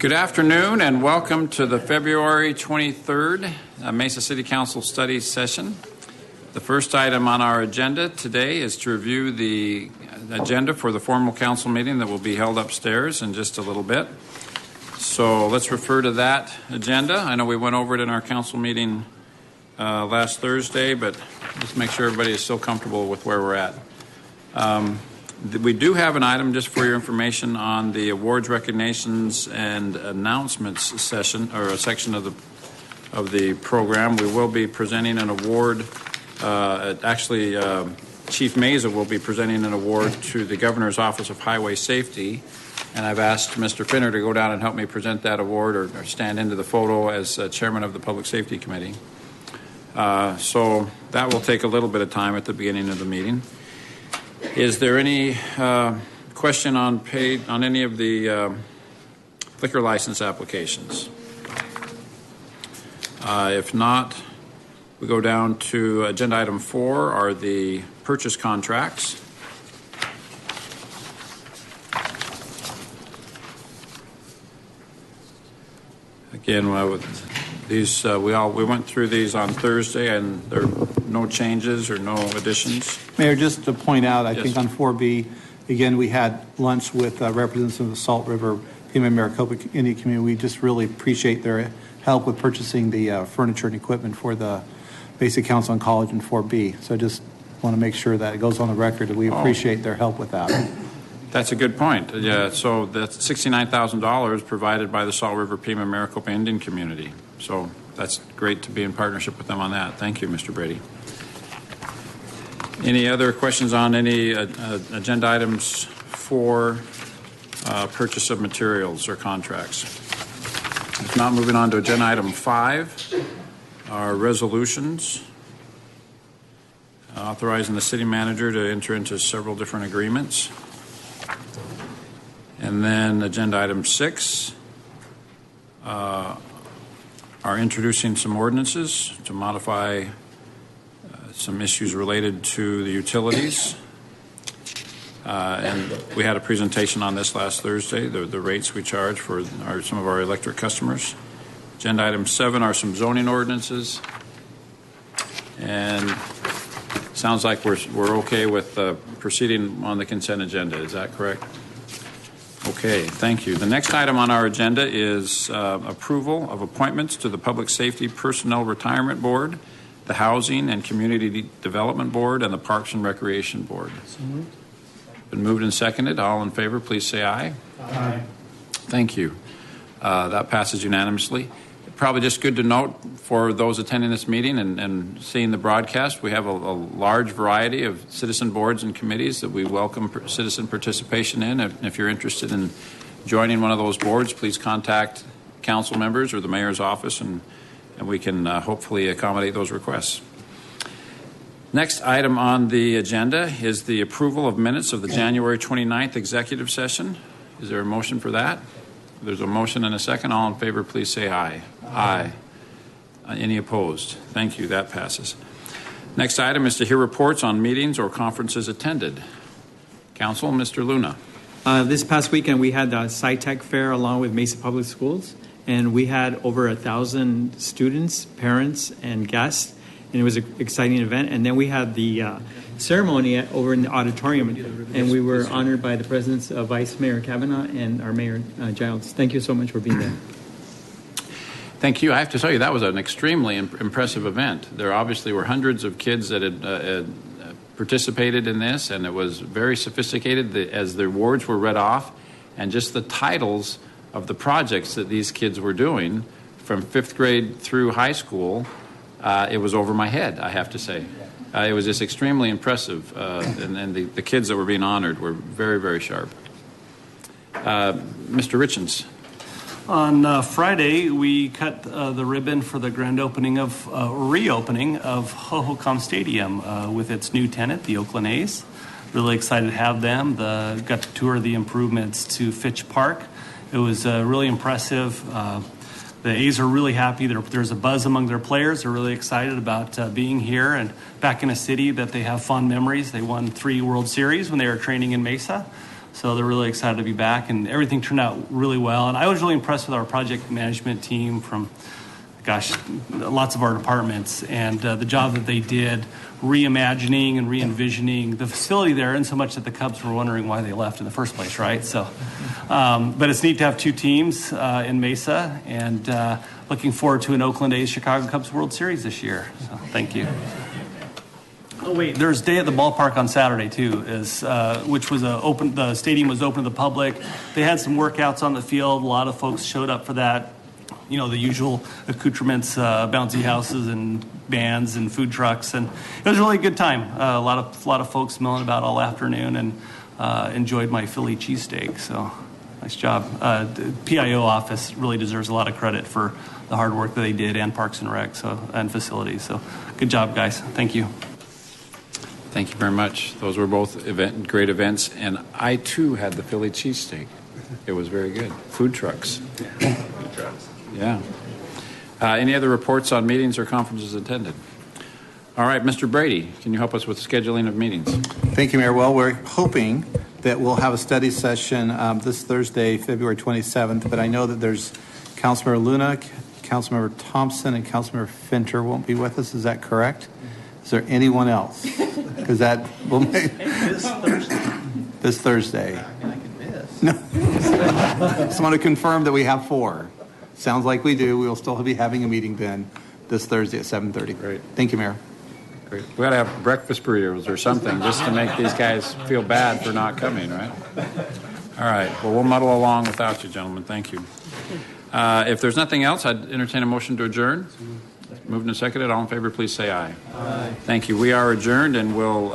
Good afternoon and welcome to the February 23rd Mesa City Council study session. The first item on our agenda today is to review the agenda for the formal council meeting that will be held upstairs in just a little bit. So let's refer to that agenda. I know we went over it in our council meeting last Thursday, but let's make sure everybody is still comfortable with where we're at. We do have an item, just for your information, on the awards, recognitions, and announcements session, or a section of the program. We will be presenting an award. Chief Meza will be presenting an award to the Governor's Office of Highway Safety, and I've asked Mr. Finner to go down and help me present that award, or stand into the photo as chairman of the Public Safety Committee. So that will take a little bit of time at the beginning of the meeting. Is there any question on any of the liquor license applications? If not, we go down to agenda item 4, are the purchase contracts. Again, these we went through these on Thursday, and there are no changes or no additions. Mayor, just to point out, I Yes. think on 4B, again, we had lunch with representatives of the Salt River Pima Maricopa Indian community. We just really appreciate their help with purchasing the furniture and equipment for the Basic Council on College in 4B. So I just want to make sure that it goes on the record that we appreciate their help with that. That's a good point. Yeah, so that's $69,000 provided by the Salt River Pima Maricopa Indian community. So that's great to be in partnership with them on that. Thank you, Mr. Brady. Any other questions on any agenda items for purchase of materials or contracts? If not, moving on to agenda item 5, our resolutions authorizing the city manager to enter into several different agreements. And then agenda item 6 are introducing some ordinances to modify some issues related to the utilities. And we had a presentation on this last Thursday, the rates we charge for some of our electric customers. Agenda item 7 are some zoning ordinances. And sounds like we're okay with proceeding on the consent agenda. Is that correct? Okay, thank you. The next item on our agenda is approval of appointments to the Public Safety Personnel Retirement Board, the Housing and Community Development Board, and the Parks and Recreation Board. Been moved and seconded. All in favor, please say aye. Aye. Thank you. That passes unanimously. Probably just good to note for those attending this meeting and seeing the broadcast, we have a large variety of citizen boards and committees that we welcome citizen participation in. If you're interested in joining one of those boards, please contact council members or the mayor's office, and we can hopefully accommodate those requests. Next item on the agenda is the approval of minutes of the January 29th executive session. Is there a motion for that? There's a motion and a second. All in favor, please say aye. Aye. Any opposed? Thank you. That passes. Next item is to hear reports on meetings or conferences attended. Council, Mr. Luna. This past weekend, we had the SciTech Fair along with Mesa Public Schools, and we had over 1,000 students, parents, and guests, and it was an exciting event. And then we had the ceremony over in the auditorium, and we were honored by the President's Vice Mayor Kavanaugh and our Mayor Giles. Thank you so much for being there. Thank you. I have to tell you, that was an extremely impressive event. There obviously were hundreds of kids that had participated in this, and it was very sophisticated as the awards were read off, and just the titles of the projects that these kids were doing from 5th grade through high school, it was over my head, I have to say. It was just extremely impressive, and the kids that were being honored were very, very sharp. Mr. Richens. On Friday, we cut the ribbon for the grand opening reopening of Hohokam Stadium with its new tenant, the Oakland A's. Really excited to have them. Got to tour the improvements to Fitch Park. It was really impressive. The A's are really happy. There's a buzz among their players. They're really excited about being here and back in a city that they have fond memories. They won 3 World Series when they were training in Mesa. So they're really excited to be back, and everything turned out really well. And I was really impressed with our project management team from, lots of our departments, and the job that they did reimagining and re-envisioning the facility there, and so much that the Cubs were wondering why they left in the first place, right? So, but it's neat to have two teams in Mesa, and looking forward to an Oakland A's Chicago Cubs World Series this year. So thank you. Oh wait, there's Day at the Ballpark on Saturday too, which was open. The stadium was open to the public. They had some workouts on the field. A lot of folks showed up for that. You know, the usual accoutrements, bouncy houses and bands and food trucks, and it was a really good time. A lot of folks milling about all afternoon, and enjoyed my Philly cheesesteak. So nice job. The PIO office really deserves a lot of credit for the hard work that they did, and Parks and Rec and facilities. So good job, guys. Thank you. Thank you very much. Those were both great events, and I too had the Philly cheesesteak. It was very good. Food trucks. Yeah. Any other reports on meetings or conferences attended? All right, Mr. Brady, can you help us with scheduling of meetings? Thank you, Mayor. Well, we're hoping that we'll have a study session this Thursday, February 27th, but I know that there's Councilmember Luna, Councilmember Thompson, and Councilmember Finter won't be with us. Is that correct? Is there anyone else? Because that will make... This Thursday. I can miss. No. Just want to confirm that we have 4. Sounds like we do. We'll still be having a meeting then this Thursday at 7:30. Great. Thank you, Mayor. Great. We got to have breakfast burritos or something just to make these guys feel bad for not coming, right? All right. Well, we'll muddle along without you, gentlemen. Thank you. If there's nothing else, I'd entertain a motion to adjourn. Moved and seconded. All in favor, please say aye. Aye. Thank you. We are adjourned, and we'll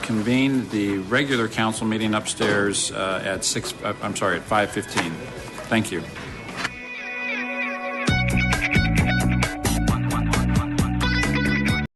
convene the regular council meeting upstairs at 5:15. Thank you.